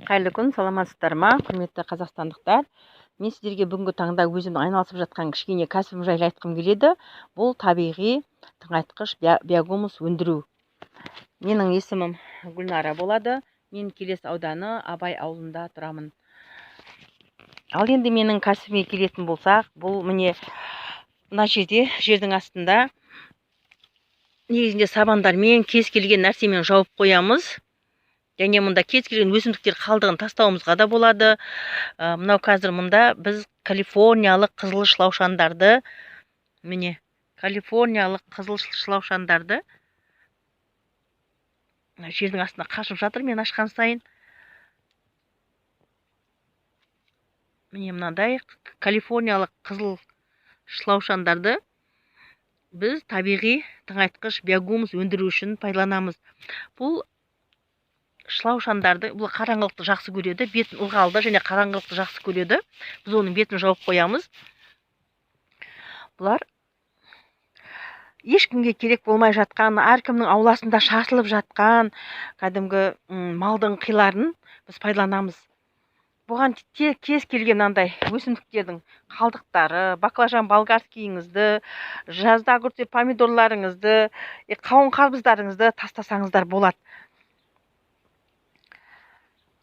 Қайырлы күн, саламатсыздар ма, құрметті қазақстандықтар. Мен сіздерге бүгінгі таңда өзімнің айналысып жатқан кішкене кәсібім жайлы айтқым келеді. Бұл табиғи тыңайтқыш биогумус өндіру. Менің есімім Гүлнара болады. Мен Келес ауданы Абай ауылында тұрамын. Ал енді менің кәсібіме келетін болсақ, бұл міне мына жердің астында негізінде сабандармен кез келген нәрсемен жауып қоямыз. Және мұнда кез келген өсімдіктер қалдығын тастауымызға да болады. Мынау қазір мұнда біз калифорниялық қызыл шлаушандарды, міне калифорниялық қызыл шлаушандарды жердің астына қашып жатыр мен ашқан сайын. Міне мынандай калифорниялық қызыл шлаушандарды біз табиғи тыңайтқыш биогумус өндіру үшін пайдаланамыз. Бұл шлаушандарды, бұл қараңғылықты жақсы көреді, бетін ылғалды және қараңғылықты жақсы көреді. Біз оның бетін жауып қоямыз. Бұлар ешкімге керек болмай жатқан, әркімнің ауласында шашылып жатқан кәдімгі малдың қиларын біз пайдаланамыз. Бұған кез келген мынандай өсімдіктердің қалдықтары, баклажан болгарскийіңізді, жазда огурцы помидорларыңызды, қауын қарбыздарыңызды тастасаңыздар болады.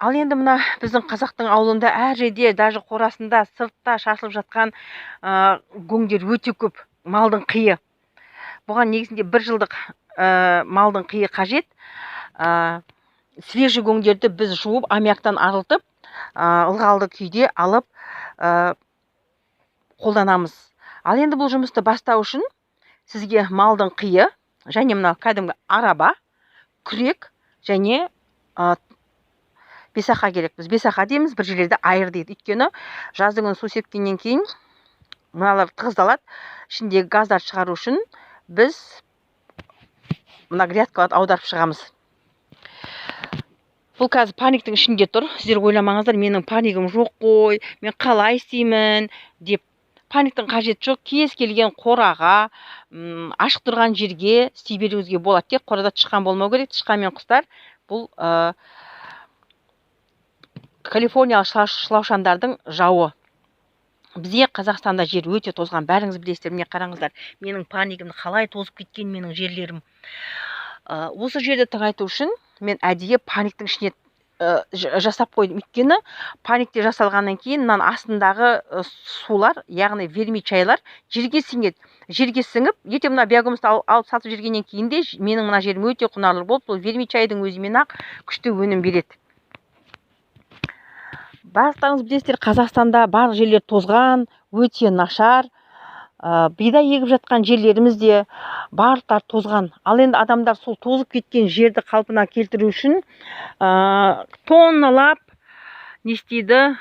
Ал енді мына біздің қазақтың ауылында әр жерде, даже қорасында, сыртта шашылып жатқан гөңдер өте көп, малдың қиы. Бұған негізінде 1 жылдық малдың қиы қажет. Свежий гөңдерді біз жуып, аммиактан арылтып, ылғалды күйде алып қолданамыз. Ал енді бұл жұмысты бастау үшін сізге малдың қиы, және мына кәдімгі араба, күрек және бесақа керек. Біз бесақа дейміз, бір жерлерде айыр дейді. Өйткені жаздың күні су сепкеннен кейін мыналар тығыздалады. Ішіндегі газдар шығару үшін біз мына грядкаларды аударып шығамыз. Бұл қазір паниктің ішінде тұр. Сіздер ойламаңыздар, менің панигім жоқ қой, мен қалай істеймін деп. Паниктің қажеті жоқ. Кез келген қораға, ашық тұрған жерге істей беруіңізге болады. Тек қорада тышқан болмау керек. Тышқан мен құстар бұл калифорниялық шлаушандардың жауы. Бізде Қазақстанда жер өте тозған, бәріңіз білесіздер. Міне қараңыздар, менің панигімді қалай тозып кеткен менің жерлерім. Осы жерді тыңайту үшін мен әдейі паниктің ішіне жасап қойдым. Өйткені паникте жасалғаннан кейін мынаның астындағы сулар, яғни вермичайлар жерге сіңеді. Жерге сіңіп, ертең мына биогумусты алып сатып жергеннен кейін де менің мына жерім өте құнарлы болып, сол вермичайдың өзімен ақ күшті өнім береді. Барлықтарыңыз білесіздер, Қазақстанда барлық жерлер тозған, өте нашар. Бидай егіп жатқан жерлеріміз де барлықтар тозған. Ал енді адамдар сол тозып кеткен жерді қалпына келтіру үшін тонналап не істейді?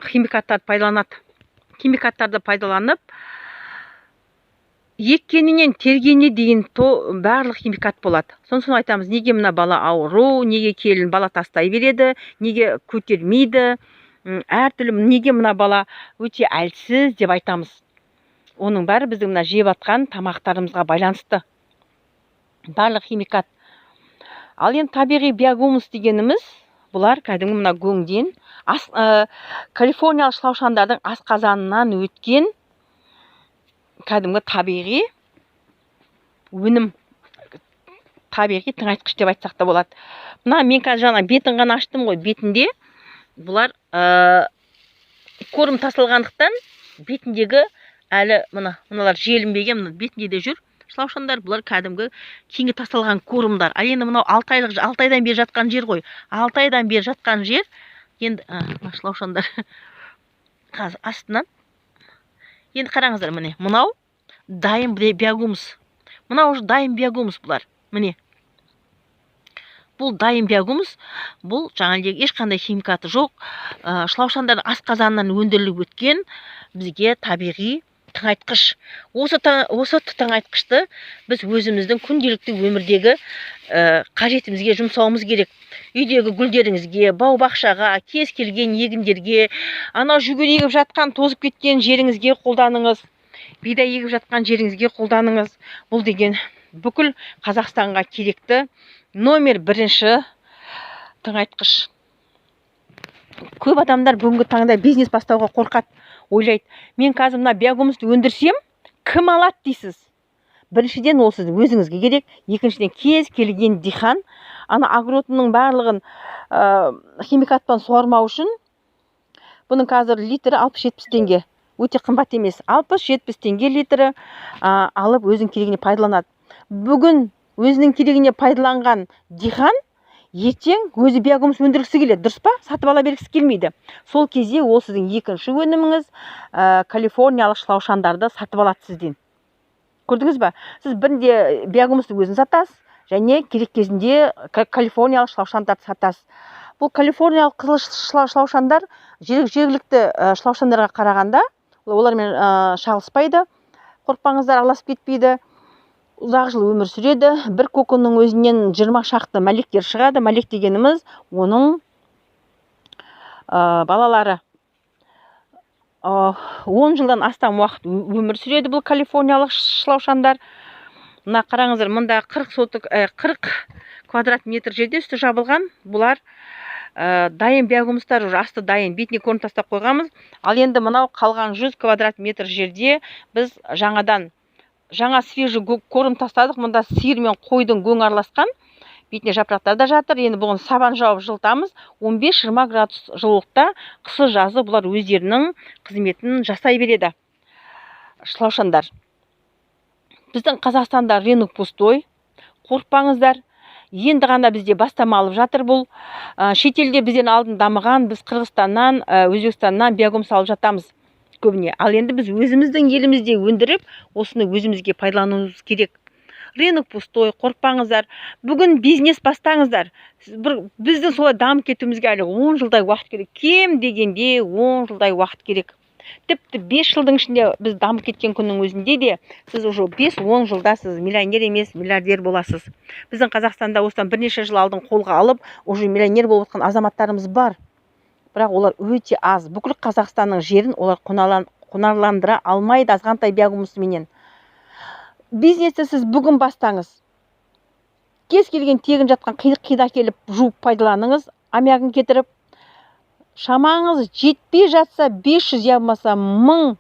Химикаттарды пайдаланады. Химикаттарды пайдаланып, еккенінен тергеніне дейін барлық химикат болады. Сосын айтамыз, неге мына бала ауру, неге келін бала тастай береді, неге көтермейді, әртүрлі, неге мына бала өте әлсіз деп айтамыз. Оның бәрі біздің мына жеп атқан тамақтарымызға байланысты. Барлық химикат. Ал енді табиғи биогумус дегеніміз, бұлар кәдімгі мына гөңден, калифорниялық шлаушандардың асқазанынан өткен кәдімгі табиғи өнім, табиғи тыңайтқыш деп айтсақ та болады. Мына мен қазір жаңа бетін ғана аштым ғой, бетінде бұлар корм тасылғандықтан бетіндегі әлі мыналар желінбеген, бетінде де жүр шлаушандар. Бұлар кәдімгі кеңі тасалған корымдар. Ал енді мынау 6 айдан бері жатқан жер ғой. 6 айдан бері жатқан жер, енді шлаушандар қазір астынан. Енді қараңыздар, міне мынау дайын биогумус. Мынау уже дайын биогумус бұлар. Міне. Бұл дайын биогумус, бұл жаңағы ешқандай химикаты жоқ. Шлаушандардың асқазанынан өндіріліп өткен бізге табиғи тыңайтқыш. Осы тыңайтқышты біз өзіміздің күнделікті өмірдегі қажетімізге жұмсауымыз керек. Үйдегі гүлдеріңізге, бау-бақшаға, кез келген егіндерге, анау жүгері егіп жатқан тозып кеткен жеріңізге қолданыңыз. Бидай егіп жатқан жеріңізге қолданыңыз. Бұл деген бүкіл Қазақстанға керекті номер 1 тыңайтқыш. Көп адамдар бүгінгі таңда бизнес бастауға қорқады, ойлайды, мен қазір мына биогумусты өндірсем, кім алады дейсіз. Біріншіден ол сіздің өзіңізге керек, екіншіден кез келген диқан ана агротының барлығын химикатпен суармау үшін бұның қазір литрі 60-70 теңге. Өте қымбат емес. 60-70 теңге литрі алып өзінің керегіне пайдаланады. Бүгін өзінің керегіне пайдаланған диқан ертең өзі биогумус өндіргісі келеді, дұрыс па? Сатып ала бергісі келмейді. Сол кезде ол сіздің екінші өніміңіз калифорниялық шлаушандарды сатып алады сізден. Көрдіңіз ба? Сіз бірінде биогумустың өзін сатасыз, және керек кезінде калифорниялық шлаушандарды сатасыз. Бұл калифорниялық қызыл шлаушандар жергілікті шлаушандарға қарағанда олармен шағылыспайды, қорықпаңыздар, араласып кетпейді, ұзақ жыл өмір сүреді. Бір коконның өзінен 20 шақты мәлектер шығады. Мәлек дегеніміз оның балалары. 10 жылдан астам уақыт өмір сүреді бұл калифорниялық шлаушандар. Мына қараңыздар, мұнда 40 квадрат метр жерде үсті жабылған. Бұлар дайын биогумустар, асты дайын, бетіне көрініп тастап қойғанбыз. Ал енді мынау қалған 100 квадрат метр жерде біз жаңа свежий көрім тастадық. Мұнда сиыр мен қойдың көң араласқан. Бетіне жапырақтар да жатыр. Енді бұғын сабан жауып жылытамыз. 15-20 градус жылылықта қысы жазы бұлар өздерінің қызметін жасай береді. Шлаушандар. Біздің Қазақстанда рынок пустой. Қорықпаңыздар. Енді ғана бізде бастама алып жатыр бұл. Шетелде бізден алдын дамыған, біз Қырғызстаннан, Өзбекстаннан биогумус алып жатамыз көбіне. Ал енді біз өзіміздің елімізде өндіріп, осыны өзімізге пайдалануымыз керек. Рынок пустой, қорықпаңыздар. Бүгін бизнес бастаңыздар. Біздің солай дамып кетуімізге әлі 10 жылдай уақыт керек. Кем дегенде 10 жылдай уақыт керек. Тіпті 5 жылдың ішінде біз дамып кеткен күннің өзінде де сіз уже 5-10 жылда сіз миллионер емес, миллиардер боласыз. Біздің Қазақстанда осыдан бірнеше жыл алдын қолға алып, уже миллионер болып отқан азаматтарымыз бар. Бірақ олар өте аз. Бүкіл Қазақстанның жерін олар құнарландыра алмайды азғантай биогумусыменен. Бизнесті сіз бүгін бастаңыз. Кез келген тегін жатқан қида келіп жуып пайдаланыңыз, аммиагын кетіріп. Шамаңыз жетпей жатса 500 болмаса 1000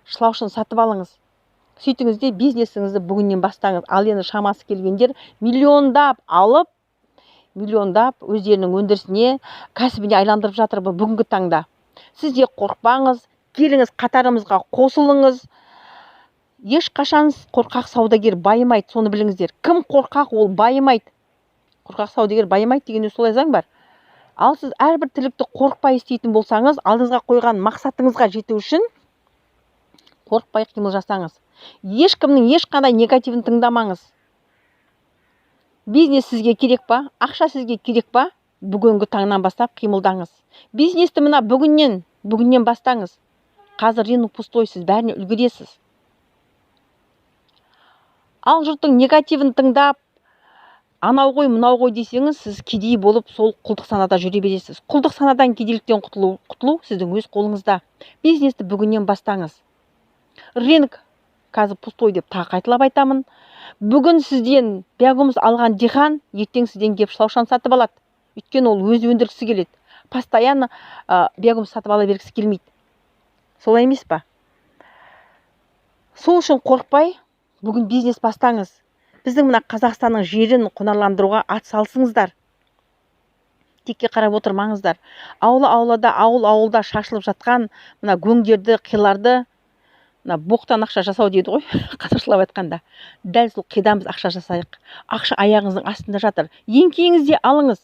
шлаушан сатып алыңыз. Сөйтіңізде бизнесіңізді бүгіннен бастаңыз. Ал енді шамасы келгендер миллиондап алып, миллиондап өздерінің өндірісіне, кәсібіне айландырып жатыр бұл бүгінгі таңда. Сіз де қорықпаңыз, келіңіз қатарымызға қосылыңыз. Ешқашан қорқақ саудагер байымайды, соны біліңіздер. Кім қорқақ, ол байымайды. Қорқақ саудагер байымайды дегенде солай заң бар. Ал сіз әрбір тірлікті қорықпай істейтін болсаңыз, алдыңызға қойған мақсатыңызға жету үшін қорықпай қимыл жасаңыз. Ешкімнің ешқандай негативін тыңдамаңыз. Бизнес сізге керек па? Ақша сізге керек па? Бүгінгі таңнан бастап қимылдаңыз. Бизнесті мына бүгіннен бастаңыз. Қазір рынок пустой, сіз бәріне үлгересіз. Ал жұрттың негативін тыңдап, анау ғой, мынау ғой десеңіз, сіз кедей болып сол құлдық санада жүре бересіз. Құлдық санадан, кедейліктен құтылу сіздің өз қолыңызда. Бизнесті бүгіннен бастаңыз. Рынок қазір пустой деп тағы қайталап айтамын. Бүгін сізден биогумус алған диқан ертең сізден кеп шлаушан сатып алады. Өйткені ол өзі өндіргісі келеді. Постоянно биогумус сатып ала бергісі келмейді. Солай емес па? Сол үшін қорықпай, бүгін бизнес бастаңыз. Біздің мына Қазақстанның жерін құнарландыруға ат салсыңыздар. Текке қарап отырмаңыздар. Ауыл-ауылда шашылып жатқан мына гөңдерді, қиларды, мына боқтан ақша жасау дейді ғой, қазақшылап айтқанда. Дәл сол қидан біз ақша жасайық. Ақша аяғыңыздың астында жатыр. Еңкейіңізде алыңыз.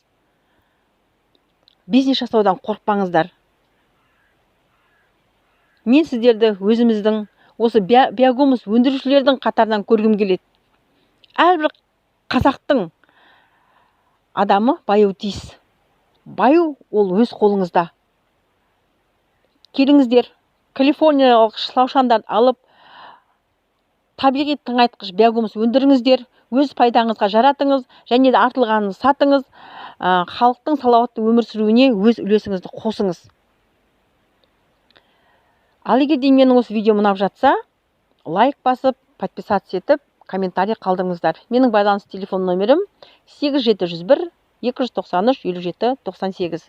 Бизнес жасаудан қорықпаңыздар. Мен сіздерді өзіміздің осы биогумус өндірушілердің қатарынан көргім келеді. Әрбір қазақтың адамы баю тиіс. Баю ол өз қолыңызда. Келіңіздер, калифорниялық шлаушандарды алып, табиғи тыңайтқыш биогумус өндіріңіздер, өз пайдаңызға жаратыңыз, және де артылғанын сатыңыз, халықтың салауатты өмір сүруіне өз үлесіңізді қосыңыз. Ал егер де менің осы видео ұнап жатса, лайк басып, подписаться етіп, комментарий қалдырыңыздар. Менің байланыс телефон номерім 8701 293 57 98.